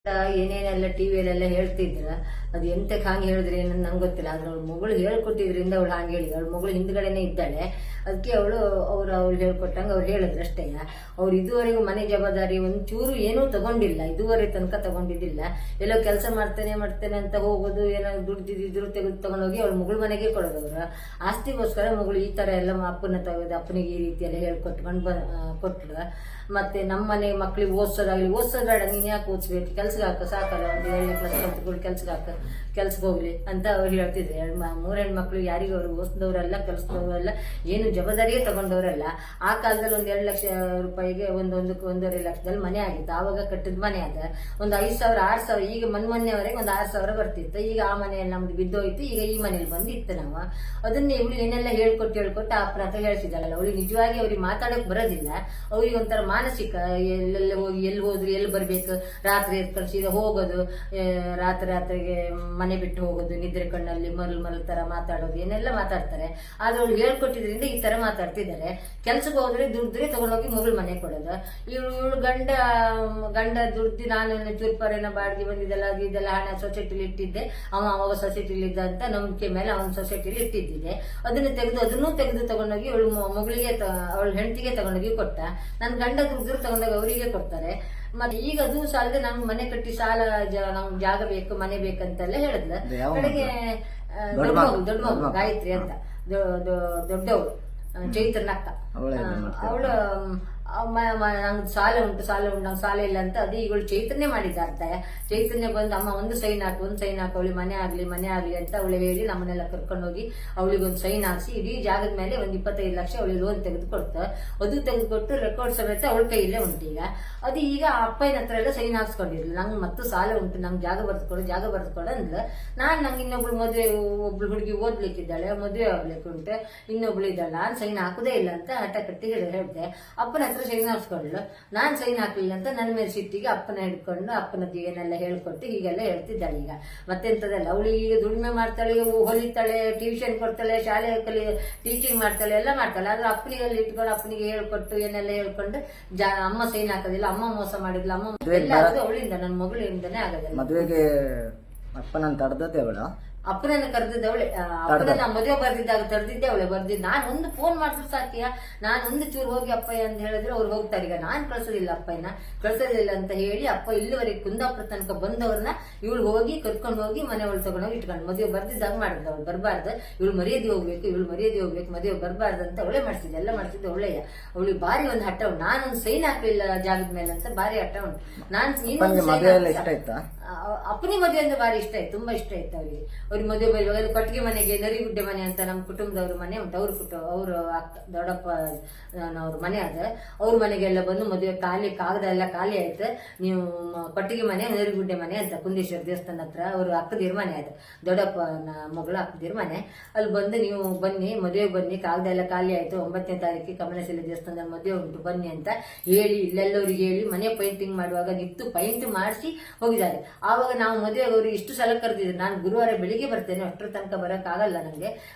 ಏನೇನೆಲ್ಲ ಟಿವಿಯಲ್ಲೆಲ್ಲ ಹೇಳ್ತಿದ್ರ ಅದು ಎಂತಕ್ಕೆ ಹಂಗೆ ಹೇಳಿದ್ರೆ ಏನಂತ ನಂಗೆ ಗೊತ್ತಿಲ್ಲ. ಆದ್ರೆ ಅವಳ ಮಗಳು ಹೇಳ್ಕೊಟ್ಟಿದ್ರಿಂದ ಅವಳು ಹಂಗೆ ಹೇಳಿದ್ರು. ಅವಳ ಮಗಳು ಹಿಂದ್ಗಡೆನೆ ಇದ್ದಾಳೆ. ಅದಕ್ಕೆ ಅವ್ರು ಹೇಳ್ಕೊಟ್ಟಂಗೆ ಅವ್ರು ಹೇಳಿದ್ರು ಅಷ್ಟೇ. ಅವ್ರು ಇದುವರೆಗೂ ಮನೆ ಜವಾಬ್ದಾರಿ ಒಂಚೂರು ಏನೂ ತಗೊಂಡಿಲ್ಲ, ಇದುವರೆ ತನಕ ತಗೊಂಡಿದ್ದಿಲ್ಲ. ಎಲ್ಲೋ ಕೆಲಸ ಮಾಡ್ತೇನೆ ಅಂತ ಹೋಗೋದು, ಏನೋ ದುಡ್ದಿದ್ರು ತೆಗೆದು ತಗೊಂಡೋಗಿ ಅವಳ ಮಗಳ ಮನೆಗೆ ಕೊಡೋದವ್ರು. ಆಸ್ತಿಗೋಸ್ಕರ ಮಗಳು ಈ ತರ ಎಲ್ಲ ಅಪ್ಪನ ತೆಗೆದು ಅಪ್ಪನಿಗೆ ಈ ರೀತಿ ಎಲ್ಲ ಹೇಳ್ಕೊಟ್ಕೊಂಡು ಕೊಟ್ರು. ಮತ್ತೆ ನಮ್ಮ ಮನೆ ಮಕ್ಳಿಗೆ ಓದಿಸೋದಾಗ್ಲಿ, ಓದಿಸೋದು ಬೇಡ, ನೀನ್ ಯಾಕೆ ಓದಿಸ್ಬೇಕು, ಕೆಲ್ಸಕ್ಕೆ ಹಾಕ, ಸಾಕಲ್ಲ, ಒಂದು 7ನೇ ಕ್ಲಾಸ್ ಕಲ್ತ್ಕೊಂಡು ಕೆಲ್ಸಕ್ಕೆ ಹೋಗ್ಲಿ ಅಂತ ಅವ್ರು ಹೇಳ್ತಿದ್ರು. 3 ಹೆಣ್ಮಕ್ಳು ಯಾರಿಗೂ ಅವ್ರು ಓದಿಸಿದವರಲ್ಲ, ಕೆಲಸದವರಲ್ಲ, ಏನು ಜವಾಬ್ದಾರಿಯೇ ತಗೊಂಡವರಲ್ಲ. ಆ ಕಾಲದಲ್ಲಿ 2 ಲಕ್ಷ ರೂಪಾಯಿಗೆ ಒಂದೂವರೆ ಲಕ್ಷದಲ್ಲಿ ಮನೆ ಆಗಿತ್ತು. ಆವಾಗ ಕಟ್ಟಿದ ಮನೆ ಅದ ಒಂದು 5,000 6,000. ಈಗ ಮೊನ್ನೆವರೆಗೆ ಒಂದು 6,000 ಬರ್ತಿತ್ತು. ಈಗ ಆ ಮನೆಯಲ್ಲಿ ನಮ್ದು ಬಿದ್ದೋಯ್ತು. ಈಗ ಈ ಮನೇಲಿ ಬಂದಿತ್ತು. ನಾವು ಅದನ್ನ ಇವಳು ಏನೆಲ್ಲ ಹೇಳ್ಕೊಟ್ಟು ಅಪ್ಪನ ಹತ್ರ ಹೇಳ್ತಿದ್ದಾಳಲ್ಲ, ಅವಳಿಗೆ ನಿಜವಾಗಿ ಅವ್ರಿಗೆ ಮಾತಾಡಕ್ ಬರೋದಿಲ್ಲ. ಅವ್ರಿಗೆ ಒಂಥರ ಮಾನಸಿಕ, ಎಲ್ಲೆಲ್ಲ ಹೋಗಿ ಎಲ್ಲಿ ಹೋದ್ರು ಎಲ್ಲಿ ಬರ್ಬೇಕು, ರಾತ್ರಿ ಕಳ್ಸಿದ ಹೋಗೋದು, ರಾತ್ರಿಗೆ ಮನೆ ಬಿಟ್ಟು ಹೋಗೋದು, ನಿದ್ರೆ ಕಣ್ಣಲ್ಲಿ ಮರಳು ತರ ಮಾತಾಡೋದು, ಏನೆಲ್ಲ ಮಾತಾಡ್ತಾರೆ. ಆದ್ರೆ ಅವ್ಳು ಹೇಳ್ಕೊಟ್ಟಿದ್ರಿಂದ ಈ ತರ ಮಾತಾಡ್ತಿದ್ದಾರೆ. ಕೆಲ್ಸಕ್ಕೆ ಹೋದ್ರೆ ದುಡ್ದ್ರೆ ತಗೊಂಡೋಗಿ ಮಗಳು ಮನೆ ಕೊಡೋದು. ಇವಳು ಗಂಡ ದುಡ್ದು ನಾನು ಚೂರ್ಪಾರೇನ ಬಾಡಿಗೆ ಬಂದಿದ್ದೆಲ್ಲ ಇದೆಲ್ಲ ಹಣ ಸೊಸೈಟಿಲಿ ಇಟ್ಟಿದ್ದೆ, ಅವಾಗ ಸೊಸೈಟಿಲಿ ಇದ್ದ ಅಂತ ನಂಬಿಕೆ ಮೇಲೆ ಅವನ ಸೊಸೈಟಿಲಿ ಇಟ್ಟಿದ್ದಿದೆ. ಅದನ್ನು ತೆಗೆದು ತಗೊಂಡೋಗಿ ಅವಳು ಮಗಳಿಗೆ ಅವಳ ಹೆಂಡತಿಗೆ ತಗೊಂಡೋಗಿ ಕೊಟ್ಟ. ನನ್ನ ಗಂಡ ದುಡ್ಡು ತಗೊಂಡೋಗಿ ಅವರಿಗೆ ಕೊಡ್ತಾರೆ. ಮತ್ತೆ ಈಗ ಅದು ಸಾಲದೆ ನಮ್ಗೆ ಮನೆ ಕಟ್ಟಿ ಸಾಲ, ನಮ್ಗೆ ಜಾಗ ಬೇಕು, ಮನೆ ಬೇಕಂತೆಲ್ಲ ಹೇಳಿದ್ಲ. ಕಡೆಗೆ ದೊಡ್ಡ ಮಗು ಗಾಯತ್ರಿ ಅಂತ ದೊಡ್ಡವಳು, ಚೈತ್ರನಕ್ಕ, ಅವಳು ನಂಗೆ ಸಾಲ ಉಂಟು ನಂಗೆ ಸಾಲ ಇಲ್ಲ ಅಂತ ಅದು ಈಗಳು ಚೈತನ್ಯ ಮಾಡಿದ್ದಾರಂತೆ. ಚೈತನ್ಯ ಬಂದು ಅಮ್ಮ ಒಂದು ಸೈನ್ ಹಾಕು ಅವಳಿಗೆ ಮನೆ ಆಗ್ಲಿ ಅಂತ ಅವಳು ಹೇಳಿ ನಮ್ಮನ್ನೆಲ್ಲ ಕರ್ಕೊಂಡೋಗಿ ಅವಳಿಗೆ ಒಂದು ಸೈನ್ ಹಾಕ್ಸಿ ಇಡೀ ಜಾಗದ ಮೇಲೆ ಒಂದು 25 ಲಕ್ಷ ಅವಳಿಗೆ ಲೋನ್ ತೆಗೆದುಕೊಡ್ತು. ಅದು ತೆಗೆದುಕೊಟ್ಟು ರೆಕಾರ್ಡ್ ಸಮೇತ ಅವಳ ಕೈಯಲ್ಲೇ ಉಂಟು. ಅದು ಈಗ ಅಪ್ಪನ ಹತ್ರ ಎಲ್ಲ ಸೈನ್ ಹಾಕ್ಸ್ಕೊಂಡಿರ್ಲಿಲ್ಲ. ನಂಗೆ ಮತ್ತು ಸಾಲ ಉಂಟು, ನಂಗೆ ಜಾಗ ಬರೆದುಕೊಡು ಅಂದ್ಲು. ನಂಗೆ ಇನ್ನೊಬ್ಳು ಒಬ್ಳು ಹುಡುಗಿ ಓದ್ಲಿಕ್ಕಿದ್ದಾಳೆ, ಮದುವೆ ಆಗ್ಲಿಕ್ಕೆ ಉಂಟು, ಇನ್ನೊಬ್ಳು ಇದ್ದಾಳೆ, ನಾನು ಸೈನ್ ಹಾಕುದೇ ಇಲ್ಲ ಅಂತ ಹಠ ಕಟ್ಟಿ ಹೇಳಿದೆ. ಅಪ್ಪನ ಹತ್ರ ಸೈನ್ ಹಾಕ್ಸ್ಕೊಳ್ಳು, ನಾನ್ ಸೈನ್ ಹಾಕ್ಲಿಲ್ಲ ಅಂತ ನನ್ನ ಮೇಲೆ ಸಿಟ್ಟಿಗೆ ಅಪ್ಪನ ಹಿಡ್ಕೊಂಡು ಅಪ್ಪನದ್ದು ಏನೆಲ್ಲ ಹೇಳ್ಕೊಟ್ಟು ಹೀಗೆಲ್ಲ ಹೇಳ್ತಿದ್ದಾಳೆ. ಈಗ ಮತ್ತೆಂತದಲ್ಲ, ಅವಳಿಗೆ ಈಗ ದುಡಿಮೆ ಮಾಡ್ತಾಳೆ, ಹೊಲಿತಾಳೆ, ಟ್ಯೂಷನ್ ಕೊಡ್ತಾಳೆ, ಶಾಲೆ ಟೀಚಿಂಗ್ ಮಾಡ್ತಾಳೆ, ಎಲ್ಲ ಮಾಡ್ತಾಳೆ. ಆದ್ರೆ ಅಪ್ಪನಿಗೆ ಇಟ್ಕೊಂಡು ಅಪ್ಪನಿಗೆ ಹೇಳ್ಕೊಟ್ಟು ಏನೆಲ್ಲ ಹೇಳ್ಕೊಂಡು ಅಮ್ಮ ಸೈನ್ ಹಾಕೋದಿಲ್ಲ, ಅಮ್ಮ ಮೋಸ ಮಾಡಿದ್ಲ, ಅಮ್ಮ ಎಲ್ಲ ಅವಳಿಂದ, ನನ್ನ ಮಗಳಿಂದನೇ ಆಗೋದಿಲ್ಲ. ಮದುವೆಗೆ ಅಪ್ಪನ ತಡೆದದ್ದೇ ಅವಳ, ಅಪ್ಪನನ್ನ ಕರೆದಿದ್ದವಳೆ, ಅಪ್ಪನ ಮದುವೆ ಬರ್ದಿದ್ದಾಗ ತಡೆದಿದ್ದೆ ಅವಳೆ. ಬರ್ದಿದ್ದು ನಾನು ಒಂದು ಫೋನ್ ಮಾಡಿದ್ರು ಸಾಕಿಯ, ನಾನು ಒಂದು ಚೂರು ಹೋಗಿ ಅಪ್ಪಯ್ಯ ಅಂತ ಹೇಳಿದ್ರೆ ಅವ್ರು ಹೋಗ್ತಾರೆ. ಈಗ ನಾನ್ ಕಳ್ಸೋದಿಲ್ಲ, ಅಪ್ಪಯ್ಯನ ಕಳ್ಸೋದಿಲ್ಲ ಅಂತ ಹೇಳಿ ಅಪ್ಪ ಇಲ್ಲಿವರೆಗೆ ಕುಂದಾಪುರ ತನಕ ಬಂದವ್ರನ್ನ ಇವಳು ಹೋಗಿ ಕರ್ಕೊಂಡು ಹೋಗಿ ಮನೆ ಒಳಗೆ ತಗೊಂಡೋಗಿ ಇಟ್ಕೊಂಡು ಮದುವೆ ಬರ್ದಿದ್ದಾಗ ಮಾಡಿದ್ದ. ಅವಳು ಬರಬಾರ್ದು, ಇವಳು ಮರ್ಯಾದೆ ಹೋಗ್ಬೇಕು, ಮದುವೆ ಬರಬಾರ್ದು ಅಂತ ಅವಳೇ ಮಾಡ್ತಿದ್ದೆ, ಎಲ್ಲ ಮಾಡ್ತಿದ್ದೆ ಒಳ್ಳೆಯ. ಅವಳಿಗೆ ಬಾರಿ ಒಂದು ಹಠ ಉಂಟು, ನಾನೊಂದು ಸೈನ್ ಹಾಕಲಿಲ್ಲ ಜಾಗದ ಮೇಲೆ ಅಂತ ಬಾರಿ ಹಠ ಉಂಟು. ಅಪ್ಪನಿ ಮದುವೆ ಅಂದ್ರೆ ಬಾರಿ ಇಷ್ಟ ಆಯ್ತು, ತುಂಬಾ ಇಷ್ಟ ಆಯ್ತು ಅವ್ರಿಗೆ ಮದುವೆ ಬರುವಾಗ ಕಟ್ಟಿಗೆ ಮನೆಗೆ ನರಿಗುಡ್ಡೆ ಮನೆ ಅಂತ ನಮ್ಮ ಕುಟುಂಬದವ್ರ ಮನೆ ಉಂಟು. ಅವರು ದೊಡ್ಡಪ್ಪ ಅವ್ರ ಮನೆ ಅದ. ಅವ್ರ ಮನೆಗೆಲ್ಲ ಬಂದು ಮದುವೆ ಕಾಗದ ಎಲ್ಲ ಖಾಲಿ ಆಯ್ತು. ನೀವು ಕಟ್ಟಿಗೆ ಮನೆ ನರಿಗುಡ್ಡೆ ಮನೆ ಅಂತ ಕುಂದೇಶ್ವರ ದೇವಸ್ಥಾನ ಹತ್ರ ಅವ್ರ ಅಕ್ಕದಿರ್ ಮನೆ ಅದು, ದೊಡ್ಡಪ್ಪನ ಮಗಳು ಅಕ್ಕದಿರ್ ಮನೆ. ಅಲ್ಲಿ ಬಂದು ನೀವು ಬನ್ನಿ, ಮದುವೆ ಬನ್ನಿ, ಕಾಗದ ಎಲ್ಲ ಖಾಲಿ ಆಯ್ತು, 9ನೇ ತಾರೀಕಿಗೆ ಕಮಲಶಿಲೆ ದೇವಸ್ಥಾನದಲ್ಲಿ ಮದುವೆ ಉಂಟು ಬನ್ನಿ ಅಂತ ಹೇಳಿ ಇಲ್ಲೆಲ್ಲವ್ರಿಗೆ ಹೇಳಿ ಮನೆ ಪೇಂಟಿಂಗ್ ಮಾಡುವಾಗ ನಿಂತು ಪೈಂಟ್ ಮಾಡಿಸಿ ಹೋಗಿದ್ದಾರೆ. ಆವಾಗ ನಾವು ಮದುವೆ ಅವ್ರಿಗೆ ಇಷ್ಟು ಸಲ ಕರೆದಿದ್ರು. ನಾನು ಗುರುವಾರ ಬೆಳಿಗ್ಗೆ ಬರ್ತೇನೆ, ಅಷ್ಟರ ತನಕ ಬರಕ್ ಆಗಲ್ಲ ನಂಗೆ,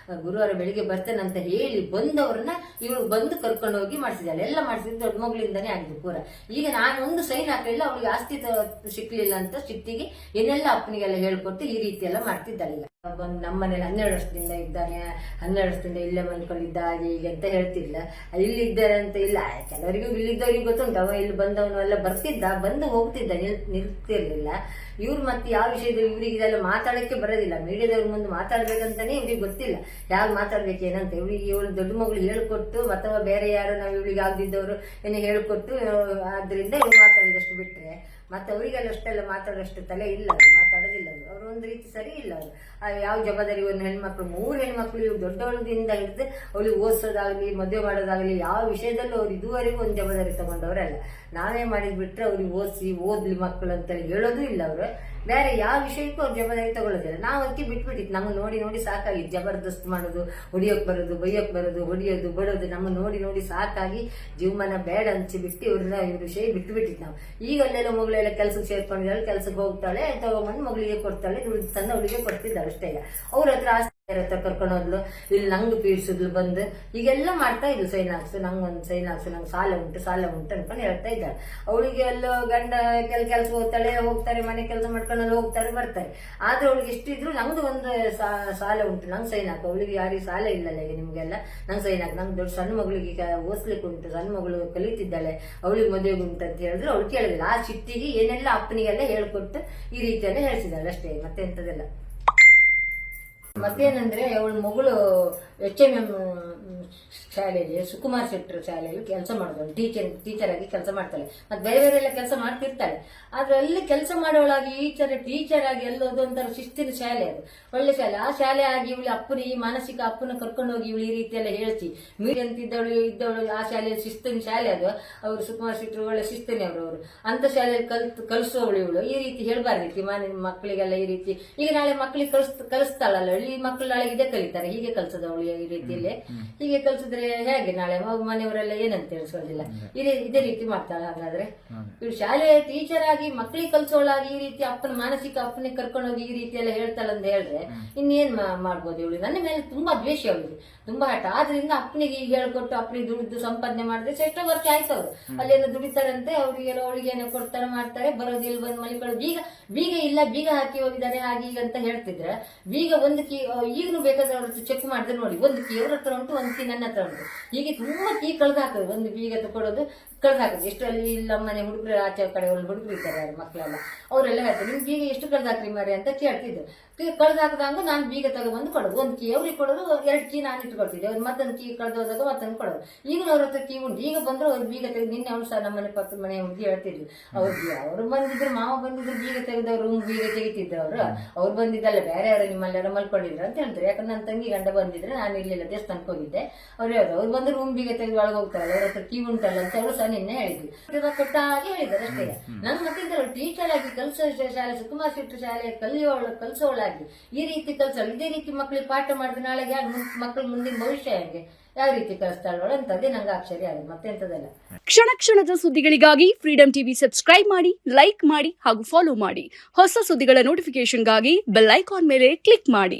ಗುರುವಾರ ಬೆಳಿಗ್ಗೆ ಬರ್ತೇನೆ ಅಂತ ಹೇಳಿ ಬಂದವ್ರನ್ನ ಇವಳು ಬಂದು ಕರ್ಕೊಂಡು ಹೋಗಿ ಮಾಡಿಸಿದ್ದಾಳೆ. ಎಲ್ಲ ಮಾಡಿಸಿದ್ದು ದೊಡ್ಡ ಮಗಳಿಂದಾನೇ ಆಗಿದೆ ಪೂರ. ಈಗ ನಾನು ಒಂದು ಸೈನ್ ಹಾಕಲಿಲ್ಲ, ಅವಳಿಗೆ ಆಸ್ತಿ ಸಿಕ್ಲಿಲ್ಲ ಅಂತ ಸಿಟ್ಟಿಗೆ ಏನೆಲ್ಲ ಅಪ್ಪನಿಗೆಲ್ಲ ಹೇಳ್ಕೊಟ್ಟು ಈ ರೀತಿ ಎಲ್ಲ ಮಾಡ್ತಿದ್ದಾಳೆ. ಈಗ ಬಂದು ನಮ್ಮ ಮನೇಲಿ 12 ವರ್ಷದಿಂದ ಇದ್ದಾನೆ, 12 ವರ್ಷದಿಂದ ಇಲ್ಲೇ ಮನ್ಕೊಂಡಿದ್ದ ಹಾಗೆ ಈಗ ಅಂತ ಹೇಳ್ತಿಲ್ಲ. ಇಲ್ಲಿ ಇದ್ದಾರೆ ಅಂತ ಇಲ್ಲ, ಕೆಲವರಿಗೂ ಇಲ್ಲಿದ್ದವ್ರಿಗೆ ಗೊತ್ತುಂಟು. ಅವ ಇಲ್ಲಿ ಬಂದವನು ಎಲ್ಲ ಬರ್ತಿದ್ದ, ಬಂದು ಹೋಗ್ತಿದ್ದ, ನಿಲ್ತಿರ್ಲಿಲ್ಲ. ಇವ್ರು ಮತ್ತೆ ಯಾವ ವಿಷಯದಲ್ಲಿ ಇವ್ರಿಗೆ ಇದೆಲ್ಲ ಮಾತಾಡಕ್ಕೆ ಬರೋದಿಲ್ಲ. ಮೀಡಿಯಾದವ್ರ ಮುಂದೆ ಮಾತಾಡ್ಬೇಕಂತಾನೆ ಇವ್ರಿಗೆ ಗೊತ್ತಿಲ್ಲ ಯಾರು ಮಾತಾಡ್ಬೇಕೇನಂತ. ಇವಳು ದೊಡ್ಡ ಮಗಳು ಹೇಳ್ಕೊಟ್ಟು ಅಥವಾ ಬೇರೆ ಯಾರು ನಾವು ಇವಳಿಗೆ ಆಗದಿದ್ದವರು ಏನೋ ಹೇಳ್ಕೊಟ್ಟು ಆದ್ರಿಂದ ಇವ್ರು ಮಾತಾಡಿದಷ್ಟು ಬಿಟ್ರೆ ಮತ್ತೆ ಅವರಿಗೆಲ್ಲ ಅಷ್ಟೆಲ್ಲ ಮಾತಾಡೋಷ್ಟು ತಲೆ ಇಲ್ಲ, ಮಾತಾಡೋದಿಲ್ಲ ಅವರು ಒಂದು ರೀತಿ ಸರಿ ಇಲ್ಲ. ಅವರು ಯಾವ ಜವಾಬ್ದಾರಿ, ಒಂದು ಹೆಣ್ಮಕ್ಳು 3 ಹೆಣ್ಮಕ್ಳು ಇವ್ರು ದೊಡ್ಡವಳದಿಂದ ಹಿಡಿದು ಅವಳಿಗೆ ಓದಿಸೋದಾಗ್ಲಿ ಮದುವೆ ಮಾಡೋದಾಗ್ಲಿ ಯಾವ ವಿಷಯದಲ್ಲೂ ಅವ್ರು ಇದುವರೆಗೂ ಒಂದು ಜವಾಬ್ದಾರಿ ತಗೊಂಡವರಲ್ಲ. ನಾವೇ ಮಾಡಿದ್ ಬಿಟ್ರೆ ಅವ್ರಿಗೆ ಓದ್ಲಿ ಮಕ್ಕಳು ಅಂತೇಳಿ ಹೇಳೋದು ಇಲ್ಲ. ಅವರು ಬೇರೆ ಯಾವ ವಿಷಯಕ್ಕೂ ಅವ್ರು ಜವಾಬ್ದಾರಿ ತಗೊಳ್ಳೋದಿಲ್ಲ. ನಾವು ಅದಕ್ಕೆ ಬಿಟ್ಬಿಟ್ಟಿತ್ತು. ನಮ್ಗೆ ನೋಡಿ ಸಾಕಾಗಿತ್ತು, ಜಬರ್ದಸ್ತ್ ಮಾಡೋದು, ಹೊಡಿಯೋಕ್ ಬರೋದು, ಬೈಯೋಕ್ ಬರೋದು, ಹೊಡಿಯೋದು ಬಡೋದು, ನಮ್ಮ ನೋಡಿ ಸಾಕಾಗಿ ಜೀವಮಾನ ಬೇಡ ಅನ್ಸಿಬಿಟ್ಟು ಇವ್ರ ವಿಷಯ ಬಿಟ್ಬಿಟ್ಟಿತ್ತು ನಾವು. ಈಗ ಅಲ್ಲೆಲ್ಲ ಮಗಳೆಲ್ಲ ಕೆಲ್ಸಕ್ಕೆ ಸೇರ್ಕೊಂಡಿದ್ದಾಳೆ, ಕೆಲ್ಸಕ್ಕೆ ಹೋಗ್ತಾಳೆ, ತಗೊಂಬಂದು ಮಗಳಿಗೆ ಕೊಡ್ತಾಳೆ, ದುಡ್ಡು ತಂದು ಅವಳಿಗೆ ಕೊಡ್ತಿದ್ದಾಳೆ ಅಷ್ಟೇ. ಅವ್ರ ಹತ್ರ ಯಾರ ಹತ್ರ ಕರ್ಕೊಂಡು ಹೋದ್ಲು, ಇಲ್ಲಿ ನಂಗೆ ಪೀಡಿಸಿದ್ಲು ಬಂದು, ಈಗೆಲ್ಲ ಮಾಡ್ತಾ ಇದ್ಲು. ಸೈನ್ ಹಾಕ್ಸು, ನಂಗೊಂದು ಸೈನ್ ಹಾಕ್ಸು, ನಂಗೆ ಸಾಲ ಉಂಟು ಅನ್ಕೊಂಡು ಹೇಳ್ತಾ ಇದ್ದಾಳೆ. ಅವಳಿಗೆ ಎಲ್ಲೋ ಗಂಡ ಕೆಲಸ ಹೋಗ್ತಾರೆ, ಮನೆ ಕೆಲಸ ಮಾಡ್ಕೊಂಡು ಹೋಗ್ತಾರೆ ಬರ್ತಾರೆ. ಆದ್ರೆ ಅವಳಿಗೆ ಎಷ್ಟಿದ್ರು ನಂದು ಒಂದು ಸಾಲ ಉಂಟು, ನಂಗೆ ಸೈನ್ ಹಾಕು. ಅವಳಿಗೆ ಯಾರಿಗೆ ಸಾಲ ಇಲ್ಲಲ್ಲ ಈಗ ನಿಮ್ಗೆಲ್ಲ, ನಂಗೆ ಸೈನ್ ಹಾಕು. ನಂಗೆ ದೊಡ್ಡ ಸಣ್ಣ ಮಗಳಿಗೆ ಓದಿಸ್ಲಿಕ್ಕೆ ಉಂಟು, ಸಣ್ಣ ಮಗಳು ಕಲಿತಿದ್ದಾಳೆ, ಅವಳಿಗೆ ಮದುವೆಗೆ ಉಂಟು ಅಂತ ಹೇಳಿದ್ರು ಅವಳು ಕೇಳಿದಿಲ್ಲ. ಆ ಸಿಟ್ಟಿಗೆ ಏನೆಲ್ಲ ಅಪ್ಪನಿಗೆಲ್ಲ ಹೇಳ್ಕೊಟ್ಟು ಈ ರೀತಿಯೆಲ್ಲ ಹೇಳ್ತಿದ್ದಾಳೆ ಅಷ್ಟೇ, ಮತ್ತೆ ಎಂತದೆಲ್ಲ. ಮತ್ತೇನಂದ್ರೆ ಅವಳ ಮಗಳು HMM ಶಾಲೆಯಲ್ಲಿ, ಸುಕುಮಾರ್ ಶೆಟ್ಟರ್ ಶಾಲೆಯಲ್ಲಿ ಕೆಲಸ ಮಾಡಿದವಳು, ಟೀಚರ್ ಆಗಿ ಕೆಲಸ ಮಾಡ್ತಾಳೆ. ಮತ್ತೆ ಬೇರೆ ಬೇರೆ ಎಲ್ಲ ಕೆಲಸ ಮಾಡ್ತಿರ್ತಾಳೆ. ಆದ್ರೆ ಅಲ್ಲಿ ಕೆಲಸ ಮಾಡೋಳಾಗಿ ಟೀಚರ್ ಆಗಿ ಎಲ್ಲೋದು ಒಂಥರ ಶಿಸ್ತಿನ ಶಾಲೆ, ಅದು ಒಳ್ಳೆ ಶಾಲೆ. ಆ ಶಾಲೆ ಆಗಿ ಇವಳು ಈ ಮಾನಸಿಕ ಅಪ್ಪನ ಕರ್ಕೊಂಡು ಹೋಗಿ ಇವಳು ಈ ರೀತಿ ಎಲ್ಲ ಹೇಳ್ತಿ ಮೀರಿ ಇದ್ದವಳು ಆ ಶಾಲೆಯಲ್ಲಿ ಶಿಸ್ತಿನ ಶಾಲೆ ಅದು. ಅವರು ಸುಕುಮಾರ್ ಶೆಟ್ಟರ್ ಒಳ್ಳೆ ಶಿಸ್ತಿನ ಅವರು ಅಂತ ಶಾಲೆಯಲ್ಲಿ ಕಲಿಸೋವಳು ಇವಳು. ಈ ರೀತಿ ಹೇಳ್ಬಾರ್ದಿತ್ತು ಮಕ್ಕಳಿಗೆಲ್ಲ ಈ ರೀತಿ. ಈಗ ನಾಳೆ ಮಕ್ಕಳಿಗೆ ಕಲಿಸ್ತಾಳಲ್ಲ, ಈ ಮಕ್ಕಳು ನಾಳೆ ಇದೇ ಕಲಿತಾರೆ, ಹೀಗೆ ಕಲ್ಸದವಳು ಈ ರೀತಿಯಲ್ಲಿ. ಹೀಗೆ ಕಲ್ಸಿದ್ರೆ ಹೇಗೆ ನಾಳೆ ಮನೆಯವರೆಲ್ಲ ಏನಂತ ತಿಳಿಸೋದಿಲ್ಲ. ಇದೇ ರೀತಿ ಮಾಡ್ತಾಳ. ಹಾಗಾದ್ರೆ ಇವಳು ಶಾಲೆ ಟೀಚರ್ ಆಗಿ ಮಕ್ಕಳಿಗೆ ಕಲ್ಸೋಳಾಗಿ ಈ ರೀತಿ ಮಾನಸಿಕ ಅಪ್ಪನಿಗೆ ಕರ್ಕೊಂಡು ಹೋಗಿ ಈ ರೀತಿ ಎಲ್ಲ ಹೇಳ್ತಾಳ ಅಂತ ಹೇಳಿದ್ರೆ ಇನ್ನೇನ್ ಮಾಡ್ಬೋದು ಇವಳು. ನನ್ನ ಮೇಲೆ ತುಂಬಾ ದ್ವೇಷ ಅವಳಿಗೆ, ತುಂಬಾ ಹಠ. ಆದ್ರಿಂದ ಅಪ್ಪನಿಗೆ ಹೇಳ್ಕೊಟ್ಟು ಅಪ್ಪನಿಗೆ ದುಡಿದು ಸಂಪಾದನೆ ಮಾಡಿದ್ರೆ ಎಷ್ಟೋ ವರ್ಷ ಆಯ್ತು. ಅವ್ರು ಅಲ್ಲೇನೋ ದುಡಿತಾರಂತೆ, ಅವಳಿಗೇನೋ ಕೊಡ್ತಾರೆ ಮಾಡ್ತಾರೆ, ಬರೋದು ಇಲ್ಲಿ ಬಂದು ಮಲಿಕೊಳ್ಳೋದು. ಬೀಗ ಇಲ್ಲ, ಬೀಗ ಹಾಕಿ ಹೋಗಿದ್ದಾರೆ ಹಾಗೆ ಈಗ ಅಂತ ಹೇಳ್ತಿದ್ರೆ, ಬೀಗ ಒಂದು ಕೀ ಈಗಲೂ ಬೇಕಾದ್ರೆ ಅವ್ರ ಚೆಕ್ ಮಾಡಿದ್ರೆ ನೋಡಿ, ಒಂದು ಕೀ ಅವ್ರ ಹತ್ರ ಉಂಟು, ಒಂದು ಕೀ ನನ್ನ ಹತ್ರ ಉಂಟು. ಹೀಗೆ ತುಂಬಾ ಕೀ ಕಳೆದು ಹಾಕೋದು, ಒಂದು ಬೀಗ ತಗೊಳ್ಳೋದು ಕಳೆದು ಹಾಕೋದು. ಎಷ್ಟರಲ್ಲಿ ಇಲ್ಲ ಮನೆ ಹುಡುಗರು ಆಚೆ ಕಡೆ ಒಂದು ಹುಡುಗರು ಇದ್ದಾರೆ ಮಕ್ಕಳೆಲ್ಲ, ಅವರೆಲ್ಲ ಹೇಳ್ತಾರೆ ನಿಮ್ ಬೀಗ ಎಷ್ಟು ಕಳೆದು ಹಾಕ್ರಿ ಮಾರಿ ಅಂತ ಕೇಳ್ತಿದ್ರು. ಕಳೆದು ಹಾಕಿದಾಗ ನಾನು ಬೀಗ ತಗೊಂಡ್ಬಂದು ಕೊಡೋದು, ಒಂದು ಕೀ ಅವ್ರಿಗೆ ಕೊಡೋದು, 2 ಕೀ ನಾನು ಇಟ್ಕೊಳ್ತಿದ್ದೆ. ಅವ್ರು ಮತ್ತೊಂದು ಕೀ ಕಳೆದು ಹೋದಾಗ ಮತ್ತೊಂದು ಕೊಡೋದು. ಈಗ ಅವ್ರ ಹತ್ರ ಕೀ ಉಂಟು, ಈಗ ಬಂದ್ರು ಅವ್ರು ಬೀಗ ತೆಗೆದು. ನಿನ್ನೆ ಅವ್ರು ಸಹ ನಮ್ಮನೆ ಪಕ್ಕದ ಮನೆ ಹುಡುಗಿ ಹೇಳ್ತಿದ್ರು, ಅವ್ರು ಬಂದಿದ್ರು, ಮಾವ ಬಂದಿದ್ರು, ಬೀಗ ತೆಗೆದವ್ರು ರೂಮ್ ಬೀಗ ತೆಗಿತಿದ್ರು. ಅವ್ರು ಬಂದಿದ್ದಲ್ಲ, ಬೇರೆ ಯಾರು ನಿಮ್ಮಲ್ಲೆಲ್ಲ ಮಲ್ಕೊಂಡಿದ್ರು ಅಂತ ಹೇಳ್ತಾರೆ. ಯಾಕಂದ್ರೆ ನನ್ನ ತಂಗಿ ಗಂಡ ಬಂದಿದ್ರೆ ನಾನು ಇರ್ಲಿಲ್ಲ, ದೇವಸ್ಥಾನಕ್ಕೆ ಹೋಗಿದ್ದೆ. ಅವ್ರು ಹೇಳೋದು ಅವ್ರು ಬಂದು ರೂಮ್ ಬೀಗ ತೆಗೆದು ಒಳಗೆ ಹೋಗ್ತಾರಲ್ಲ, ಅವ್ರ ಹತ್ರ ಕೀ ಉಂಟಲ್ಲ ಅಂತ ಅವರು ಸಹ ನಿನ್ನೆ ಹೇಳಿದ್ರು, ಕೊಟ್ಟ ಹಾಗೆ ಹೇಳಿದ್ದಾರೆ ಅಷ್ಟೇ. ನನ್ ಮತ್ತೆ ಟೀಚರ್ ಆಗಿ ಕಲ್ಸೋ ಶಾಲೆ, ಸುಕುಮಾರ್ ಶೆಟ್ಟರ್ ಶಾಲೆ ಕಲ್ಸೋಳಾಗಿ ಈ ರೀತಿ ಕಲ್ಸೋಳು. ಇದೇ ರೀತಿ ಮಕ್ಕಳಿಗೆ ಪಾಠ ಮಾಡಿದ್ರೆ ನಾಳೆ ಮಕ್ಕಳ ಮುಂದಿನ ಭವಿಷ್ಯ ಹೆಂಗೆ, ಯಾವ ರೀತಿ ಕಲಿಸ್ತಾಳ ಅಂತದೇ ನಂಗೆ ಆಶ್ಚರ್ಯ ಆಗಿದೆ, ಮತ್ತೆ ಎಂತದಲ್ಲ. ಕ್ಷಣ ಕ್ಷಣದ ಸುದ್ದಿಗಳಿಗಾಗಿ ಫ್ರೀಡಂ ಟಿವಿ ಸಬ್ಸ್ಕ್ರೈಬ್ ಮಾಡಿ, ಲೈಕ್ ಮಾಡಿ ಹಾಗೂ ಫಾಲೋ ಮಾಡಿ. ಹೊಸ ಸುದ್ದಿಗಳ ನೋಟಿಫಿಕೇಶನ್ಗಾಗಿ ಬೆಲ್ ಐಕಾನ್ ಮೇಲೆ ಕ್ಲಿಕ್ ಮಾಡಿ.